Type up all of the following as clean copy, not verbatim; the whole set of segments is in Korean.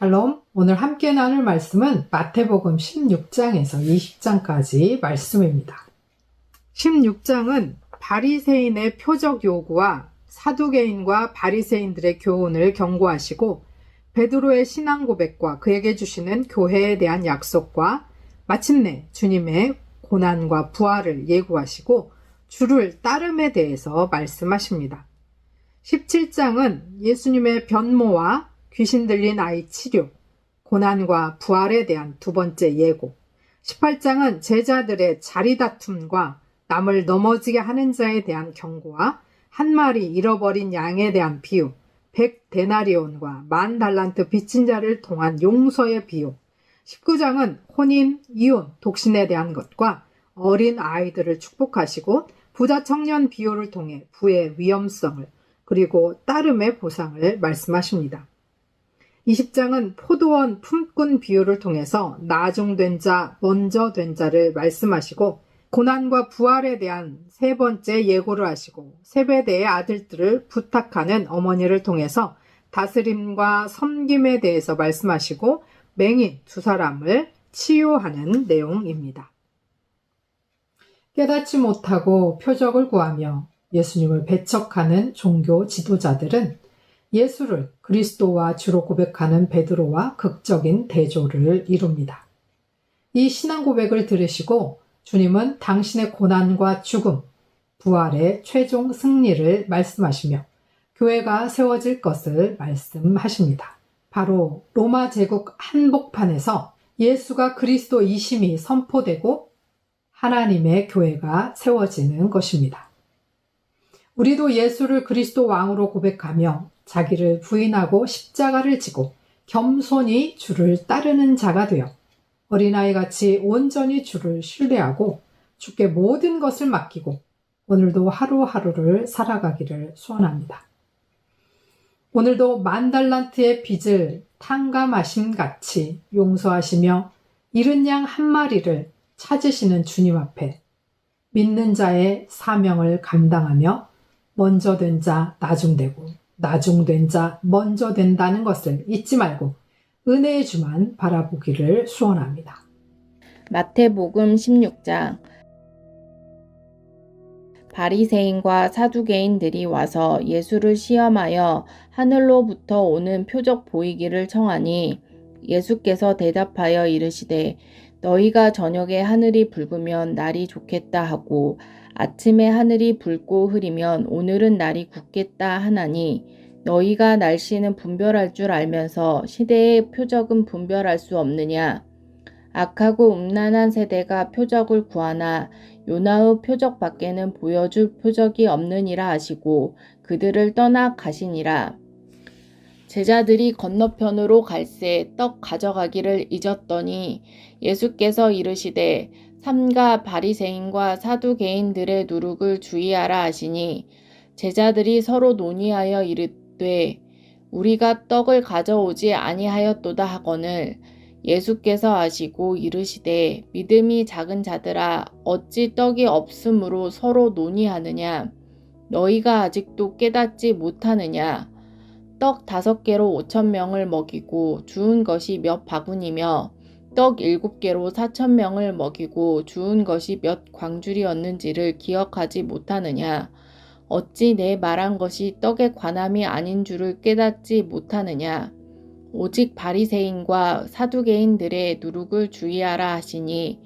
샬롬, 오늘 함께 나눌 말씀은 마태복음 16장에서 20장까지 말씀입니다. 16장은 바리새인의 표적 요구와 사두개인과 바리새인들의 교훈을 경고하시고 베드로의 신앙 고백과 그에게 주시는 교회에 대한 약속과 마침내 주님의 고난과 부활을 예고하시고 주를 따름에 대해서 말씀하십니다. 17장은 예수님의 변모와 귀신 들린 아이 치료, 고난과 부활에 대한 두 번째 예고, 18장은 제자들의 자리다툼과 남을 넘어지게 하는 자에 대한 경고와 한 마리 잃어버린 양에 대한 비유, 100데나리온과 10,000달란트 빚진 자를 통한 용서의 비유, 19장은 혼인, 이혼, 독신에 대한 것과 어린 아이들을 축복하시고 부자 청년 비유를 통해 부의 위험성을 그리고 따름의 보상을 말씀하십니다. 20장은 포도원 품꾼 비유를 통해서 나중된 자, 먼저 된 자를 말씀하시고 고난과 부활에 대한 세 번째 예고를 하시고 세베대의 아들들을 부탁하는 어머니를 통해서 다스림과 섬김에 대해서 말씀하시고 맹인 두 사람을 치유하는 내용입니다. 깨닫지 못하고 표적을 구하며 예수님을 배척하는 종교 지도자들은 예수를 그리스도와 주로 고백하는 베드로와 극적인 대조를 이룹니다. 이 신앙 고백을 들으시고 주님은 당신의 고난과 죽음, 부활의 최종 승리를 말씀하시며 교회가 세워질 것을 말씀하십니다. 바로 로마 제국 한복판에서 예수가 그리스도이심이 선포되고 하나님의 교회가 세워지는 것입니다. 우리도 예수를 그리스도 왕으로 고백하며 자기를 부인하고 십자가를 지고 겸손히 주를 따르는 자가 되어 어린아이같이 온전히 주를 신뢰하고 주께 모든 것을 맡기고 오늘도 하루하루를 살아가기를 소원합니다. 오늘도 10,000달란트의 빚을 탕감하심 같이 용서하시며 잃은 양 한 마리를 찾으시는 주님 앞에 믿는 자의 사명을 감당하며 먼저 된 자 나중되고 나중된 자 먼저 된다는 것을 잊지 말고 은혜의 주만 바라보기를 소원합니다. 마태복음 16장. 바리새인과 사두개인들이 와서 예수를 시험하여 하늘로부터 오는 표적 보이기를 청하니 예수께서 대답하여 이르시되 너희가 저녁에 하늘이 붉으면 날이 좋겠다 하고 아침에 하늘이 붉고 흐리면 오늘은 날이 굳겠다 하나니 너희가 날씨는 분별할 줄 알면서 시대의 표적은 분별할 수 없느냐. 악하고 음란한 세대가 표적을 구하나 요나의 표적밖에는 보여줄 표적이 없느니라 하시고 그들을 떠나 가시니라. 제자들이 건너편으로 갈새 떡 가져가기를 잊었더니 예수께서 이르시되 삼가 바리새인과 사두개인들의 누룩을 주의하라 하시니 제자들이 서로 논의하여 이르되 우리가 떡을 가져오지 아니하였도다 하거늘 예수께서 아시고 이르시되 믿음이 작은 자들아 어찌 떡이 없으므로 서로 논의하느냐 너희가 아직도 깨닫지 못하느냐 떡 5개로 5,000명을 먹이고 주운 것이 몇 바구니며 떡 7개로 4,000명을 먹이고 주운 것이 몇 광줄이었는지를 기억하지 못하느냐 어찌 내 말한 것이 떡의 관함이 아닌 줄을 깨닫지 못하느냐 오직 바리새인과 사두개인들의 누룩을 주의하라 하시니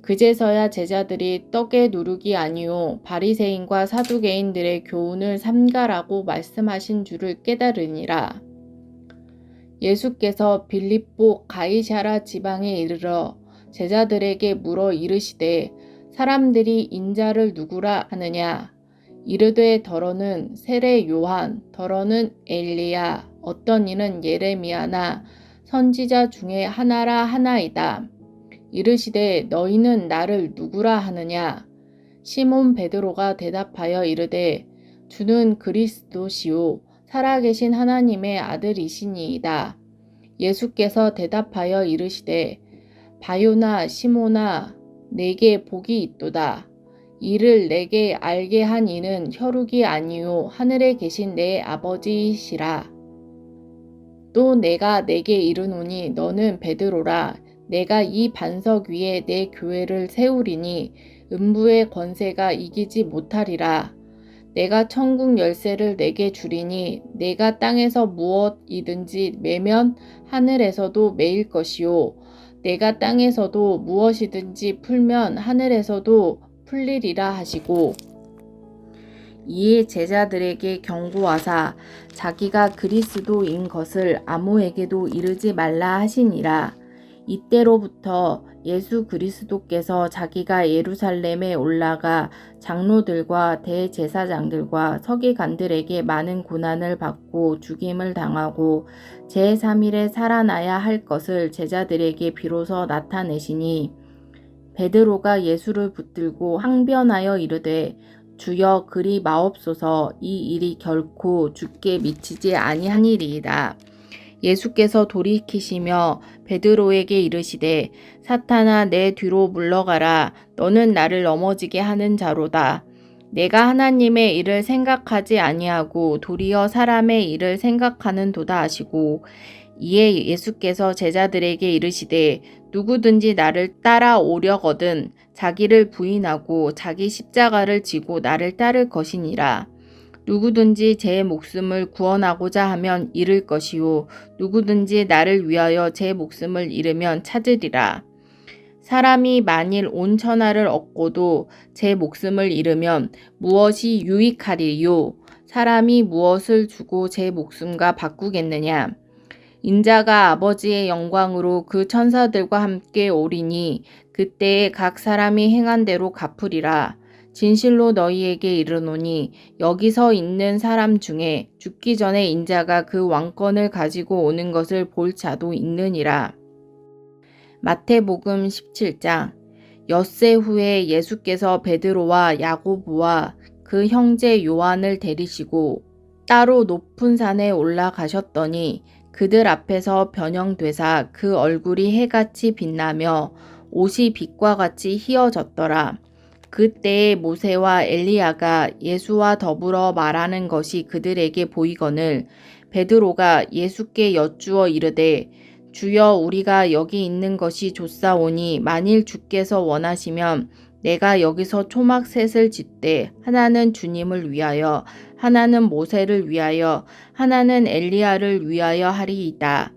그제서야 제자들이 떡의 누룩이 아니요 바리새인과 사두개인들의 교훈을 삼가라고 말씀하신 줄을 깨달으니라. 예수께서 빌립보 가이사랴 지방에 이르러 제자들에게 물어 이르시되 사람들이 인자를 누구라 하느냐 이르되 더러는 세례 요한 더러는 엘리야 어떤 이는 예레미야나 선지자 중에 하나라 하나이다. 이르시되 너희는 나를 누구라 하느냐 시몬 베드로가 대답하여 이르되 주는 그리스도시요 살아계신 하나님의 아들이시니이다. 예수께서 대답하여 이르시되 바요나 시몬아 내게 복이 있도다. 이를 내게 알게 한 이는 혈육이 아니요 하늘에 계신 내 아버지이시라. 또 내가 내게 이르노니 너는 베드로라. 내가 이 반석 위에 내 교회를 세우리니 음부의 권세가 이기지 못하리라. 내가 천국 열쇠를 내게 주리니 내가 땅에서 무엇이든지 매면 하늘에서도 매일 것이요 내가 땅에서도 무엇이든지 풀면 하늘에서도 풀리리라 하시고, 이에 제자들에게 경고하사 자기가 그리스도인 것을 아무에게도 이르지 말라 하시니라. 이때로부터 예수 그리스도께서 자기가 예루살렘에 올라가 장로들과 대제사장들과 서기관들에게 많은 고난을 받고 죽임을 당하고 제3일에 살아나야 할 것을 제자들에게 비로소 나타내시니, 베드로가 예수를 붙들고 항변하여 이르되 주여 그리 마옵소서. 이 일이 결코 주께 미치지 아니하니리이다. 예수께서 돌이키시며 베드로에게 이르시되 사탄아 내 뒤로 물러가라. 너는 나를 넘어지게 하는 자로다. 내가 하나님의 일을 생각하지 아니하고 도리어 사람의 일을 생각하는도다 하시고, 이에 예수께서 제자들에게 이르시되 누구든지 나를 따라오려거든 자기를 부인하고 자기 십자가를 지고 나를 따를 것이니라. 누구든지 제 목숨을 구원하고자 하면 잃을 것이요 누구든지 나를 위하여 제 목숨을 잃으면 찾으리라. 사람이 만일 온 천하를 얻고도 제 목숨을 잃으면 무엇이 유익하리요? 사람이 무엇을 주고 제 목숨과 바꾸겠느냐? 인자가 아버지의 영광으로 그 천사들과 함께 오리니 그때에 각 사람이 행한 대로 갚으리라. 진실로 너희에게 이르노니 여기서 있는 사람 중에 죽기 전에 인자가 그 왕권을 가지고 오는 것을 볼 자도 있느니라. 마태복음 17장. 엿새 후에 예수께서 베드로와 야고보와 그 형제 요한을 데리시고 따로 높은 산에 올라가셨더니 그들 앞에서 변형되사 그 얼굴이 해같이 빛나며 옷이 빛과 같이 희어졌더라. 그때에 모세와 엘리야가 예수와 더불어 말하는 것이 그들에게 보이거늘 베드로가 예수께 여쭈어 이르되 주여 우리가 여기 있는 것이 좋사오니 만일 주께서 원하시면 내가 여기서 초막 셋을 짓되 하나는 주님을 위하여 하나는 모세를 위하여 하나는 엘리야를 위하여 하리이다.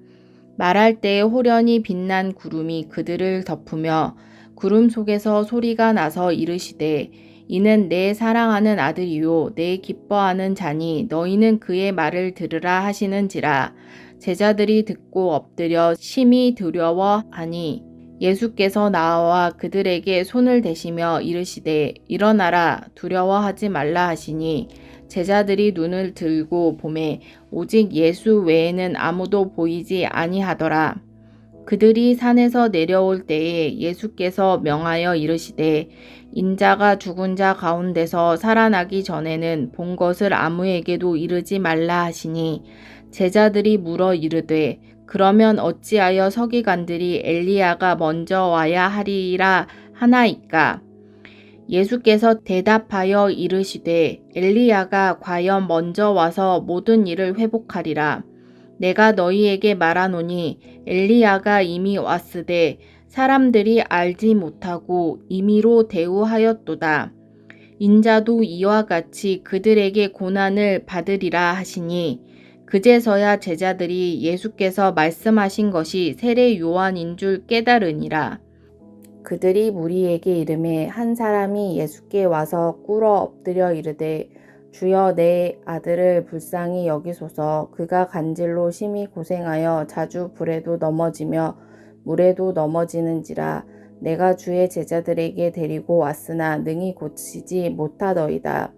말할 때에 호련히 빛난 구름이 그들을 덮으며 구름 속에서 소리가 나서 이르시되 이는 내 사랑하는 아들이요 내 기뻐하는 자니 너희는 그의 말을 들으라 하시는지라. 제자들이 듣고 엎드려 심히 두려워하니 예수께서 나와 그들에게 손을 대시며 이르시되 일어나라 두려워하지 말라 하시니 제자들이 눈을 들고 보매 오직 예수 외에는 아무도 보이지 아니하더라. 그들이 산에서 내려올 때에 예수께서 명하여 이르시되 인자가 죽은 자 가운데서 살아나기 전에는 본 것을 아무에게도 이르지 말라 하시니 제자들이 물어 이르되 그러면 어찌하여 서기관들이 엘리야가 먼저 와야 하리라 하나이까? 예수께서 대답하여 이르시되 엘리야가 과연 먼저 와서 모든 일을 회복하리라. 내가 너희에게 말하노니 엘리야가 이미 왔으되 사람들이 알지 못하고 임의로 대우하였도다. 인자도 이와 같이 그들에게 고난을 받으리라 하시니 그제서야 제자들이 예수께서 말씀하신 것이 세례 요한인 줄 깨달으니라. 그들이 무리에게 이르매 한 사람이 예수께 와서 꿇어 엎드려 이르되 주여 내 아들을 불쌍히 여기소서. 그가 간질로 심히 고생하여 자주 불에도 넘어지며 물에도 넘어지는지라. 내가 주의 제자들에게 데리고 왔으나 능히 고치지 못하더이다.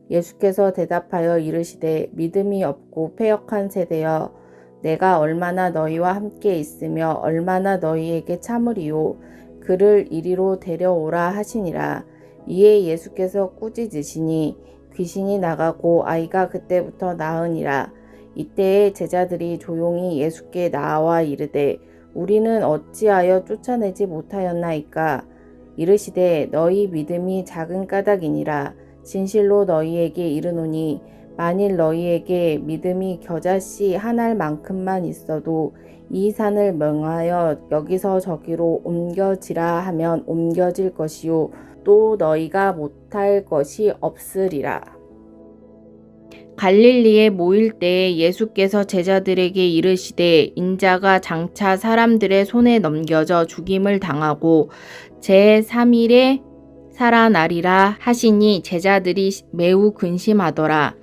예수께서 대답하여 이르시되 믿음이 없고 패역한 세대여 내가 얼마나 너희와 함께 있으며 얼마나 너희에게 참으리요. 그를 이리로 데려오라 하시니라. 이에 예수께서 꾸짖으시니 귀신이 나가고 아이가 그때부터 나으니라. 이때에 제자들이 조용히 예수께 나와 이르되 우리는 어찌하여 쫓아내지 못하였나이까? 이르시되 너희 믿음이 작은 까닭이니라. 진실로 너희에게 이르노니 만일 너희에게 믿음이 겨자씨 한 알만큼만 있어도 이 산을 명하여 여기서 저기로 옮겨지라 하면 옮겨질 것이요 또 너희가 못할 것이 없으리라. 갈릴리에 모일 때에 예수께서 제자들에게 이르시되 인자가 장차 사람들의 손에 넘겨져 죽임을 당하고 제3일에 살아나리라 하시니 제자들이 매우 근심하더라.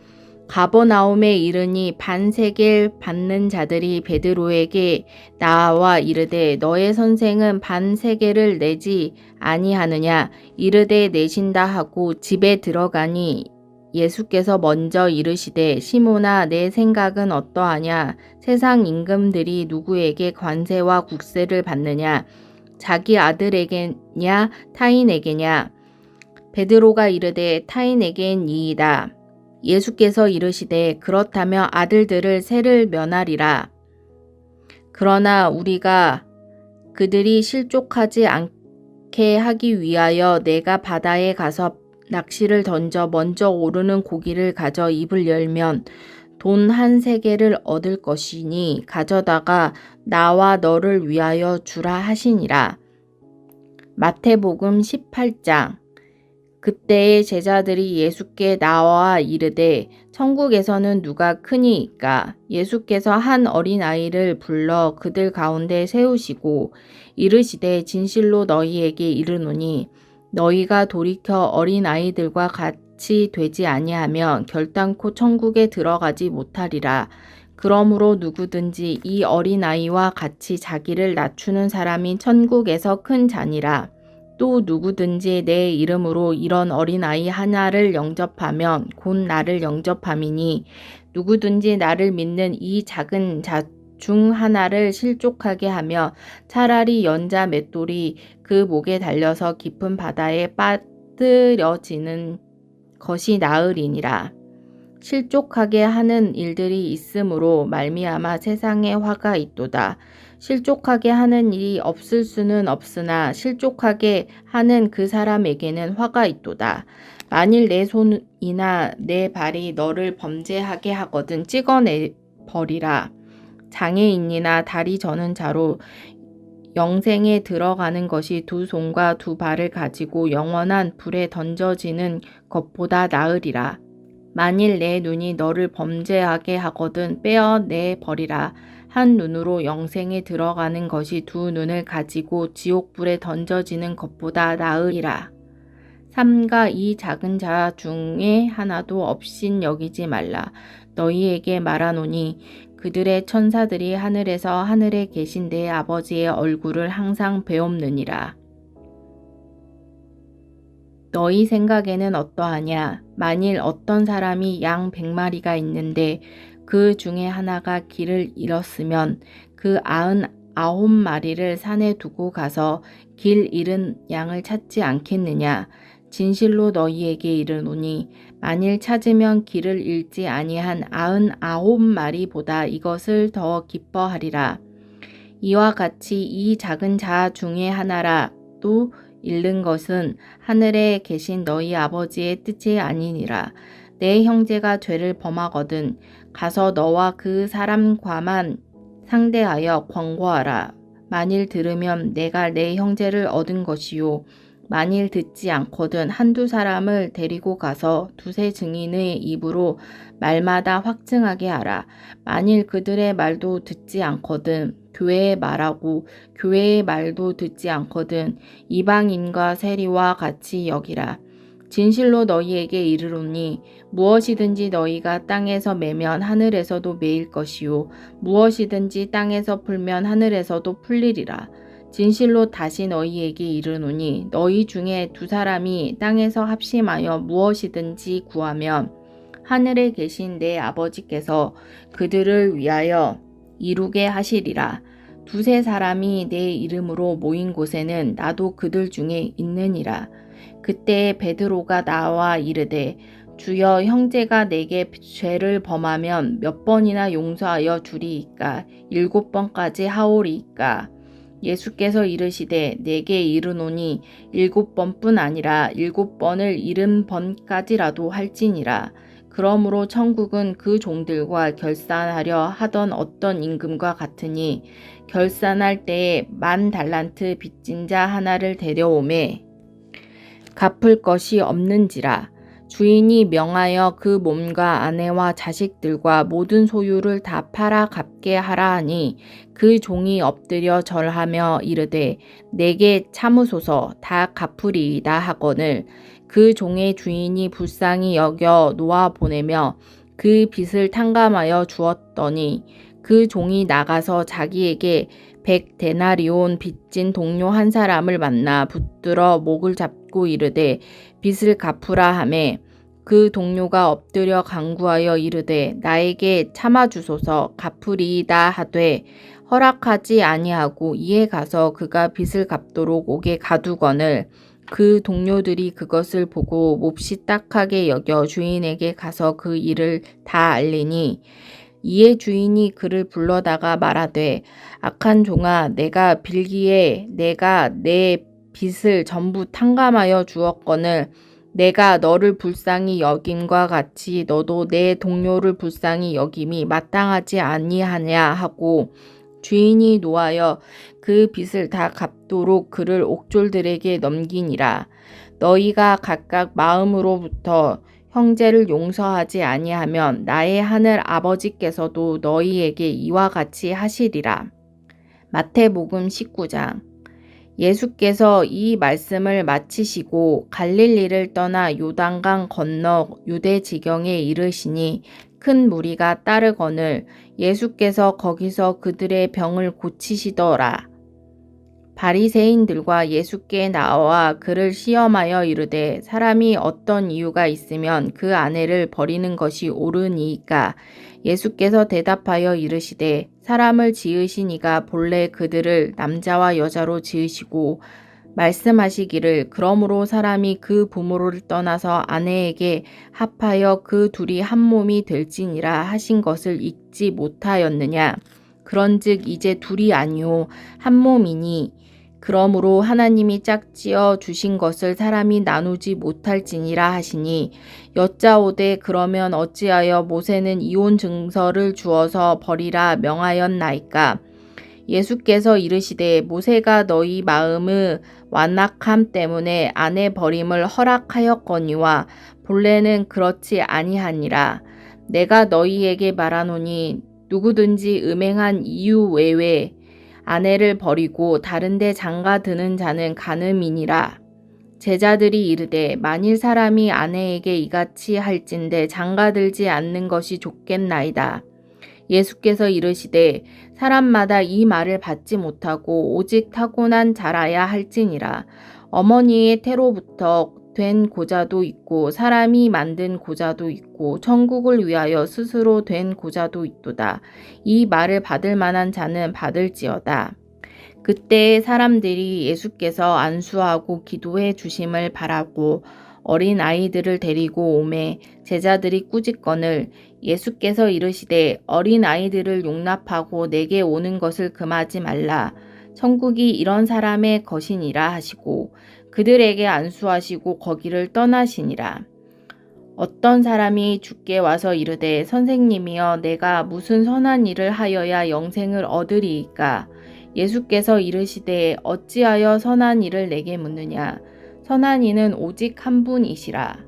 가버나움에 이르니 반세겔 받는 자들이 베드로에게 나와 이르되 너의 선생은 반세겔을 내지 아니하느냐 이르되 내신다 하고 집에 들어가니 예수께서 먼저 이르시되 시몬아 내 생각은 어떠하냐 세상 임금들이 누구에게 관세와 국세를 받느냐 자기 아들에게냐 타인에게냐 베드로가 이르되 타인에게니이다. 예수께서 이르시되 그렇다면 아들들을 세를 면하리라. 그러나 우리가 그들이 실족하지 않게 하기 위하여 내가 바다에 가서 낚시를 던져 먼저 오르는 고기를 가져 입을 열면 돈 한 세겔을 얻을 것이니 가져다가 나와 너를 위하여 주라 하시니라. 마태복음 18장. 그때의 제자들이 예수께 나와 이르되 천국에서는 누가 크니이까 예수께서 한 어린아이를 불러 그들 가운데 세우시고 이르시되 진실로 너희에게 이르노니 너희가 돌이켜 어린아이들과 같이 되지 아니하면 결단코 천국에 들어가지 못하리라. 그러므로 누구든지 이 어린아이와 같이 자기를 낮추는 사람이 천국에서 큰 자니라. 또 누구든지 내 이름으로 이런 어린아이 하나를 영접하면 곧 나를 영접함이니 누구든지 나를 믿는 이 작은 자 중 하나를 실족하게 하며 차라리 연자 맷돌이 그 목에 달려서 깊은 바다에 빠뜨려지는 것이 나으리니라. 실족하게 하는 일들이 있으므로 말미암아 세상에 화가 있도다. 실족하게 하는 일이 없을 수는 없으나 실족하게 하는 그 사람에게는 화가 있도다. 만일 내 손이나 내 발이 너를 범죄하게 하거든 찍어내 버리라. 장애인이나 다리 저는 자로 영생에 들어가는 것이 두 손과 두 발을 가지고 영원한 불에 던져지는 것보다 나으리라. 만일 내 눈이 너를 범죄하게 하거든 빼어내 버리라. 한 눈으로 영생에 들어가는 것이 두 눈을 가지고 지옥불에 던져지는 것보다 나으리라. 삼가 이 작은 자 중에 하나도 없인 여기지 말라. 너희에게 말하노니 그들의 천사들이 하늘에서 하늘에 계신 내 아버지의 얼굴을 항상 배옵느니라. 너희 생각에는 어떠하냐? 만일 어떤 사람이 양 100마리가 있는데 그 중에 하나가 길을 잃었으면 그 99마리를 산에 두고 가서 길 잃은 양을 찾지 않겠느냐? 진실로 너희에게 이르노니 만일 찾으면 길을 잃지 아니한 99마리보다 이것을 더 기뻐하리라. 이와 같이 이 작은 자 중에 하나라도 잃는 것은 하늘에 계신 너희 아버지의 뜻이 아니니라. 내 형제가 죄를 범하거든 가서 너와 그 사람과만 상대하여 권고하라. 만일 들으면 내가 내 형제를 얻은 것이요 만일 듣지 않거든 한두 사람을 데리고 가서 두세 증인의 입으로 말마다 확증하게 하라. 만일 그들의 말도 듣지 않거든 교회의 말하고 교회의 말도 듣지 않거든 이방인과 세리와 같이 여기라. 진실로 너희에게 이르노니 무엇이든지 너희가 땅에서 매면 하늘에서도 매일 것이요 무엇이든지 땅에서 풀면 하늘에서도 풀리리라. 진실로 다시 너희에게 이르노니 너희 중에 두 사람이 땅에서 합심하여 무엇이든지 구하면 하늘에 계신 내 아버지께서 그들을 위하여 이루게 하시리라. 두세 사람이 내 이름으로 모인 곳에는 나도 그들 중에 있느니라. 그때 베드로가 나와 이르되 주여 형제가 내게 죄를 범하면 몇 번이나 용서하여 주리이까 7번까지 하오리이까. 예수께서 이르시되 내게 이르노니 7번뿐 아니라 7번을 70번까지라도 할지니라. 그러므로 천국은 그 종들과 결산하려 하던 어떤 임금과 같으니 결산할 때에 10,000달란트 빚진 자 하나를 데려오매 갚을 것이 없는지라. 주인이 명하여 그 몸과 아내와 자식들과 모든 소유를 다 팔아 갚게 하라 하니 그 종이 엎드려 절하며 이르되 내게 참으소서 다 갚으리이다 하거늘 그 종의 주인이 불쌍히 여겨 놓아 보내며 그 빚을 탕감하여 주었더니 그 종이 나가서 자기에게 100데나리온 빚진 동료 한 사람을 만나 붙들어 목을 잡고 이르되 빚을 갚으라 하매 그 동료가 엎드려 간구하여 이르되 나에게 참아주소서 갚으리이다 하되 허락하지 아니하고 이에 가서 그가 빚을 갚도록 옥에 가두거늘 그 동료들이 그것을 보고 몹시 딱하게 여겨 주인에게 가서 그 일을 다 알리니 이에 주인이 그를 불러다가 말하되 악한 종아 내가 빌기에 내가 내 빚을 전부 탕감하여 주었거늘 내가 너를 불쌍히 여김과 같이 너도 내 동료를 불쌍히 여김이 마땅하지 아니하냐 하고 주인이 노하여 그 빚을 다 갚도록 그를 옥졸들에게 넘기니라. 너희가 각각 마음으로부터 형제를 용서하지 아니하면 나의 하늘 아버지께서도 너희에게 이와 같이 하시리라. 마태복음 19장. 예수께서 이 말씀을 마치시고 갈릴리를 떠나 요단강 건너 유대 지경에 이르시니 큰 무리가 따르거늘 예수께서 거기서 그들의 병을 고치시더라. 바리새인들과 예수께 나와 그를 시험하여 이르되 사람이 어떤 이유가 있으면 그 아내를 버리는 것이 옳으니이까 예수께서 대답하여 이르시되 사람을 지으신 이가 본래 그들을 남자와 여자로 지으시고 말씀하시기를 그러므로 사람이 그 부모를 떠나서 아내에게 합하여 그 둘이 한 몸이 될지니라 하신 것을 읽지 못하였느냐. 그런즉 이제 둘이 아니요 한 몸이니 그러므로 하나님이 짝지어 주신 것을 사람이 나누지 못할지니라 하시니 여짜오되 그러면 어찌하여 모세는 이혼 증서를 주어서 버리라 명하였나이까. 예수께서 이르시되 모세가 너희 마음의 완악함 때문에 아내 버림을 허락하였거니와 본래는 그렇지 아니하니라. 내가 너희에게 말하노니 누구든지 음행한 이유 외에 아내를 버리고 다른 데 장가드는 자는 간음이니라. 제자들이 이르되 만일 사람이 아내에게 이같이 할진대 장가들지 않는 것이 좋겠나이다. 예수께서 이르시되 사람마다 이 말을 받지 못하고 오직 타고난 자라야 할지니라. 어머니의 태로부터 된 고자도 있고 사람이 만든 고자도 있고 천국을 위하여 스스로 된 고자도 있도다. 이 말을 받을 만한 자는 받을지어다. 그때 사람들이 예수께서 안수하고 기도해 주심을 바라고 어린 아이들을 데리고 오매 제자들이 꾸짖거늘 예수께서 이르시되 어린 아이들을 용납하고 내게 오는 것을 금하지 말라. 천국이 이런 사람의 것이니라 하시고 그들에게 안수하시고 거기를 떠나시니라. 어떤 사람이 주께 와서 이르되 선생님이여 내가 무슨 선한 일을 하여야 영생을 얻으리이까. 예수께서 이르시되 어찌하여 선한 일을 내게 묻느냐. 선한 이는 오직 한 분이시라.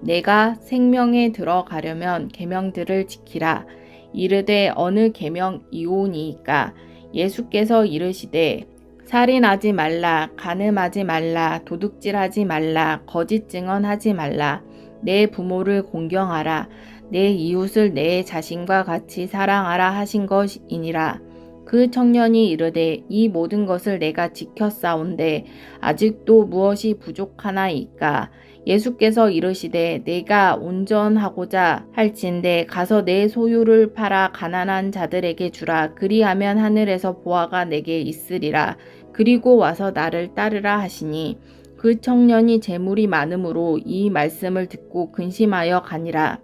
내가 생명에 들어가려면 계명들을 지키라. 이르되 어느 계명이오니이까. 예수께서 이르시되 살인하지 말라, 간음하지 말라, 도둑질하지 말라, 거짓 증언하지 말라, 내 부모를 공경하라, 내 이웃을 내 자신과 같이 사랑하라 하신 것이니라. 그 청년이 이르되 이 모든 것을 내가 지켰사온데 아직도 무엇이 부족하나이까. 예수께서 이르시되 내가 온전하고자 할진대 가서 내 소유를 팔아 가난한 자들에게 주라. 그리하면 하늘에서 보화가 내게 있으리라. 그리고 와서 나를 따르라 하시니 그 청년이 재물이 많음으로 이 말씀을 듣고 근심하여 가니라.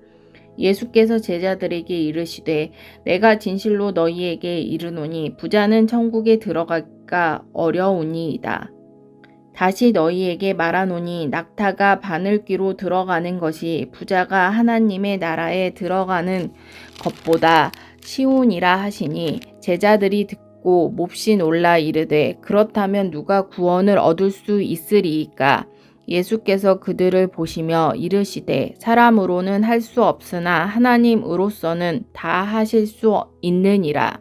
예수께서 제자들에게 이르시되 내가 진실로 너희에게 이르노니 부자는 천국에 들어가기가 어려우니이다. 다시 너희에게 말하노니 낙타가 바늘귀로 들어가는 것이 부자가 하나님의 나라에 들어가는 것보다 쉬우니라 하시니 제자들이 듣고 몹시 놀라 이르되 그렇다면 누가 구원을 얻을 수 있으리이까? 예수께서 그들을 보시며 이르시되 사람으로는 할 수 없으나 하나님으로서는 다 하실 수 있느니라.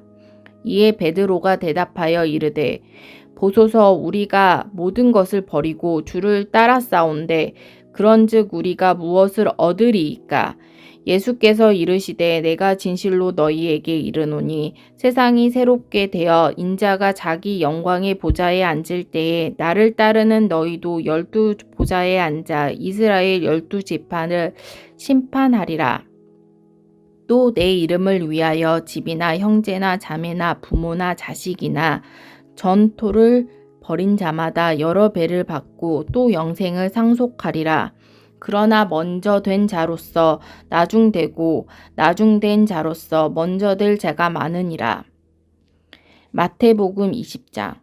이에 베드로가 대답하여 이르되 보소서 우리가 모든 것을 버리고 주를 따라싸온데 그런즉 우리가 무엇을 얻으리이까? 예수께서 이르시되 내가 진실로 너희에게 이르노니 세상이 새롭게 되어 인자가 자기 영광의 보좌에 앉을 때에 나를 따르는 너희도 12 보좌에 앉아 이스라엘 12지파를 심판하리라. 또 내 이름을 위하여 집이나 형제나 자매나 부모나 자식이나 전토를 벌인 자마다 여러 배를 받고 또 영생을 상속하리라. 그러나 먼저 된 자로서 나중되고 나중된 자로서 먼저 될 자가 많으니라. 마태복음 20장.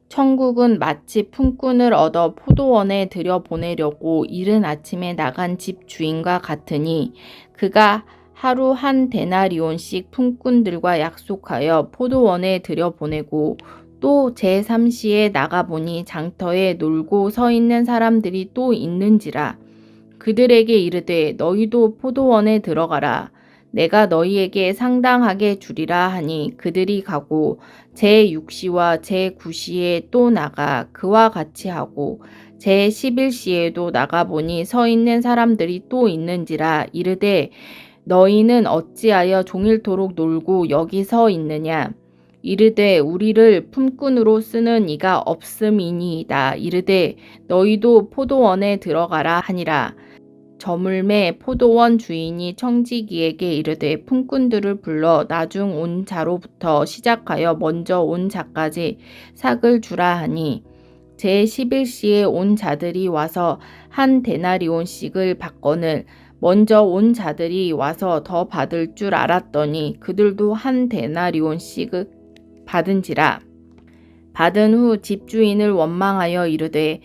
천국은 마치 품꾼을 얻어 포도원에 들여보내려고 이른 아침에 나간 집 주인과 같으니 그가 하루 한 데나리온씩 품꾼들과 약속하여 포도원에 들여보내고 또 제3시에 나가보니 장터에 놀고 서 있는 사람들이 또 있는지라. 그들에게 이르되 너희도 포도원에 들어가라. 내가 너희에게 상당하게 주리라 하니 그들이 가고 제6시와 제9시에 또 나가 그와 같이 하고 제11시에도 나가보니 서 있는 사람들이 또 있는지라. 이르되 너희는 어찌하여 종일토록 놀고 여기 서 있느냐? 이르되 우리를 품꾼으로 쓰는 이가 없음이니이다. 이르되 너희도 포도원에 들어가라 하니라. 저물매 포도원 주인이 청지기에게 이르되 품꾼들을 불러 나중 온 자로부터 시작하여 먼저 온 자까지 삭을 주라 하니 제11시에 온 자들이 와서 한 데나리온씩을 받거늘 먼저 온 자들이 와서 더 받을 줄 알았더니 그들도 한 데나리온씩을 받은지라. 받은 후 집주인을 원망하여 이르되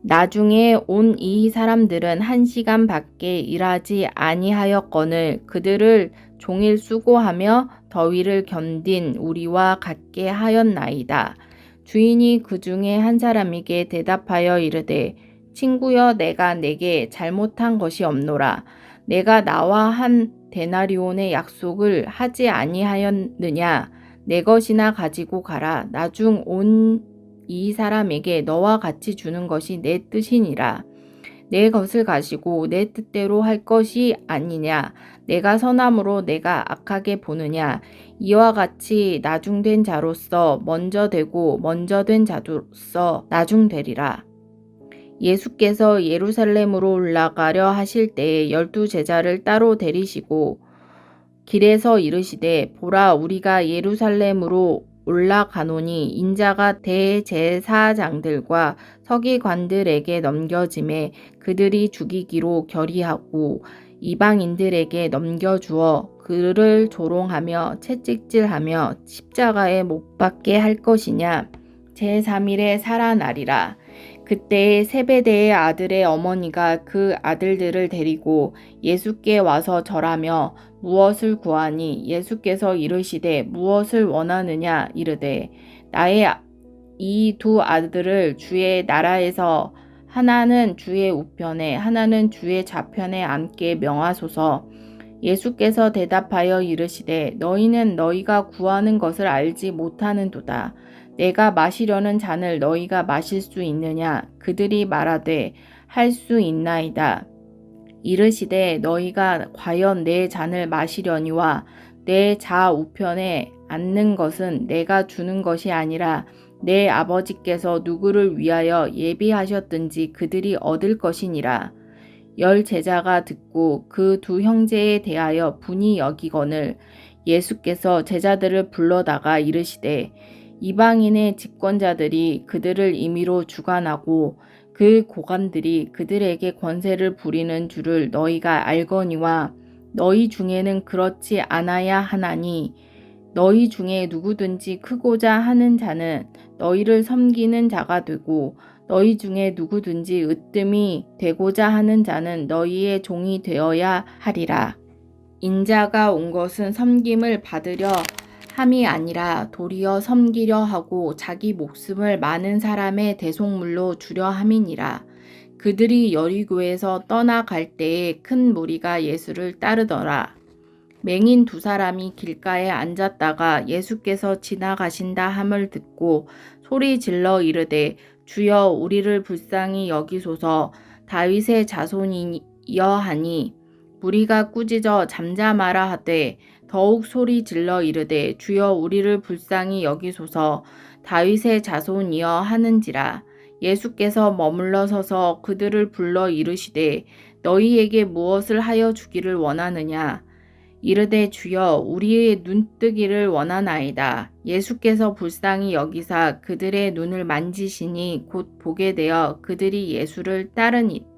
나중에 온 이 사람들은 1시간 밖에 일하지 아니하였거늘 그들을 종일 수고하며 더위를 견딘 우리와 같게 하였나이다. 주인이 그 중에 한 사람에게 대답하여 이르되 친구여 내가 내게 잘못한 것이 없노라. 내가 나와 한 데나리온의 약속을 하지 아니하였느냐? 내 것이나 가지고 가라. 나중 온 이 사람에게 너와 같이 주는 것이 내 뜻이니라. 내 것을 가지고 내 뜻대로 할 것이 아니냐? 내가 선함으로 내가 악하게 보느냐? 이와 같이 나중된 자로서 먼저 되고 먼저 된 자로서 나중되리라. 예수께서 예루살렘으로 올라가려 하실 때에 12 제자를 따로 데리시고 길에서 이르시되 보라 우리가 예루살렘으로 올라가노니 인자가 대제사장들과 서기관들에게 넘겨짐에 그들이 죽이기로 결의하고 이방인들에게 넘겨주어 그를 조롱하며 채찍질하며 십자가에 못 박게 할 것이냐. 제3일에 살아나리라. 그때에 세베대의 아들의 어머니가 그 아들들을 데리고 예수께 와서 절하며 무엇을 구하니 예수께서 이르시되 무엇을 원하느냐 이르되 나의 이 2 아들을 주의 나라에서 하나는 주의 우편에 하나는 주의 좌편에 앉게 명하소서. 예수께서 대답하여 이르시되 너희는 너희가 구하는 것을 알지 못하는도다. 내가 마시려는 잔을 너희가 마실 수 있느냐? 그들이 말하되 할 수 있나이다. 이르시되 너희가 과연 내 잔을 마시려니와 내 좌우편에 앉는 것은 내가 주는 것이 아니라 내 아버지께서 누구를 위하여 예비하셨든지 그들이 얻을 것이니라. 10 제자가 듣고 그 2 형제에 대하여 분이 여기거늘 예수께서 제자들을 불러다가 이르시되 이방인의 집권자들이 그들을 임의로 주관하고 그 고관들이 그들에게 권세를 부리는 줄을 너희가 알거니와 너희 중에는 그렇지 않아야 하나니 너희 중에 누구든지 크고자 하는 자는 너희를 섬기는 자가 되고 너희 중에 누구든지 으뜸이 되고자 하는 자는 너희의 종이 되어야 하리라. 인자가 온 것은 섬김을 받으려 함이 아니라 도리어 섬기려 하고 자기 목숨을 많은 사람의 대속물로 주려 함이니라. 그들이 여리고에서 떠나갈 때에 큰 무리가 예수를 따르더라. 맹인 두 사람이 길가에 앉았다가 예수께서 지나가신다 함을 듣고 소리 질러 이르되 주여 우리를 불쌍히 여기소서. 다윗의 자손이여 하니 무리가 꾸짖어 잠잠하라 하되 더욱 소리 질러 이르되 주여 우리를 불쌍히 여기소서. 다윗의 자손이여 하는지라. 예수께서 머물러 서서 그들을 불러 이르시되 너희에게 무엇을 하여 주기를 원하느냐. 이르되 주여 우리의 눈뜨기를 원하나이다. 예수께서 불쌍히 여기사 그들의 눈을 만지시니 곧 보게 되어 그들이 예수를 따르니라.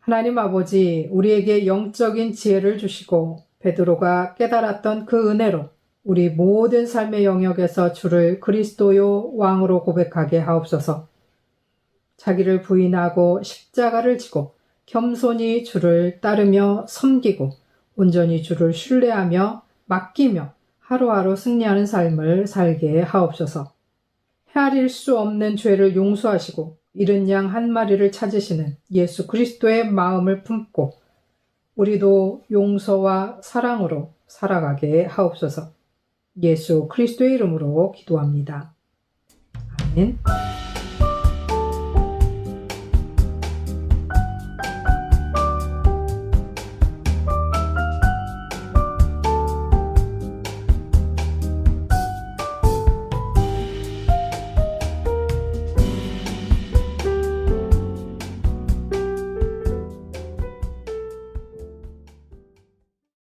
하나님 아버지, 우리에게 영적인 지혜를 주시고 베드로가 깨달았던 그 은혜로 우리 모든 삶의 영역에서 주를 그리스도요 왕으로 고백하게 하옵소서. 자기를 부인하고 십자가를 지고 겸손히 주를 따르며 섬기고 온전히 주를 신뢰하며 맡기며 하루하루 승리하는 삶을 살게 하옵소서. 헤아릴 수 없는 죄를 용서하시고 잃은 양 한 마리를 찾으시는 예수 그리스도의 마음을 품고 우리도 용서와 사랑으로 살아가게 하옵소서. 예수 그리스도의 이름으로 기도합니다. 아멘.